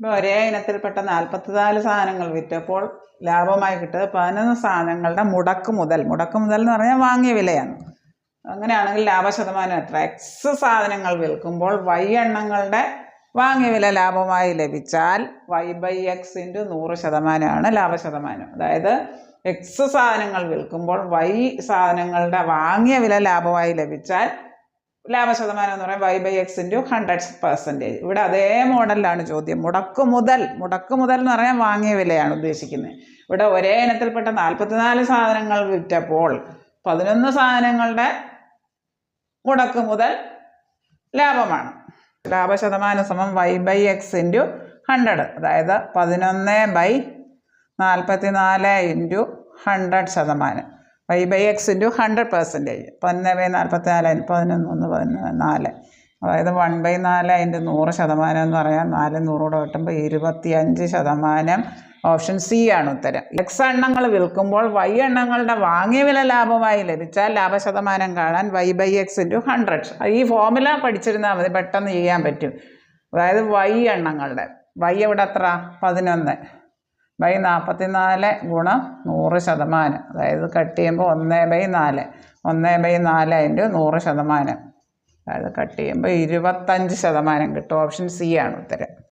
ഇപ്പോൾ ഒരേ ഇനത്തിൽപ്പെട്ട 44 സാധനങ്ങൾ വിറ്റപ്പോൾ ലാഭമായി കിട്ടിയത് 11 സാധനങ്ങളുടെ മുടക്ക് മുതൽ എന്ന് പറഞ്ഞാൽ വാങ്ങിയ വിലയാണ്. അങ്ങനെയാണെങ്കിൽ ലാഭശതമാനം എത്ര? എക്സ് സാധനങ്ങൾ വിൽക്കുമ്പോൾ വൈ എണ്ണങ്ങളുടെ വാങ്ങിയ വില ലാഭമായി ലഭിച്ചാൽ y/x × 100% ലാഭശതമാനം. അതായത് എക്സ് സാധനങ്ങൾ വിൽക്കുമ്പോൾ വൈ സാധനങ്ങളുടെ വാങ്ങിയ വില ലാഭമായി ലഭിച്ചാൽ ലാഭശതമാനം എന്ന് പറയുന്നത് y/x × 100%. ഇവിടെ അതേ മോഡലിലാണ് ചോദ്യം. മുടക്ക് മുതൽ എന്ന് പറഞ്ഞാൽ വാങ്ങിയ വിലയാണ് ഉദ്ദേശിക്കുന്നത്. ഇവിടെ ഒരേ ഇനത്തിൽപ്പെട്ട 44 സാധനങ്ങൾ വിറ്റപ്പോൾ 11 സാധനങ്ങളുടെ മുടക്ക് മുതൽ ലാഭമാണ്. ലാഭശതമാനം സമം y/x × 100. അതായത് 11/44 × 100%. y/x × 100%. 11/44 11 അതായത് 1/4 × 100% എന്ന് പറയാൻ 4 100 കിട്ടുമ്പോൾ 25%. ഓപ്ഷൻ സി ആണ് ഉത്തരം. എക്സ് എണ്ണങ്ങൾ വിൽക്കുമ്പോൾ വൈ എണ്ണങ്ങളുടെ വാങ്ങിയ വില ലാഭമായി ലഭിച്ചാൽ ലാഭശതമാനം കാണാൻ y/x × 100. ഈ ഫോർമുല പഠിച്ചിരുന്നാൽ മതി, പെട്ടെന്ന് ചെയ്യാൻ പറ്റും. അതായത് വൈ എണ്ണങ്ങളുടെ വൈ എവിടെ എത്ര? 11 / 44 × 100%. അതായത് കട്ട് ചെയ്യുമ്പോൾ 1/4 × 100%. അതായത് കട്ട് ചെയ്യുമ്പോൾ 25% കിട്ടും. ഓപ്ഷൻ സി ആണ് ഉത്തരം.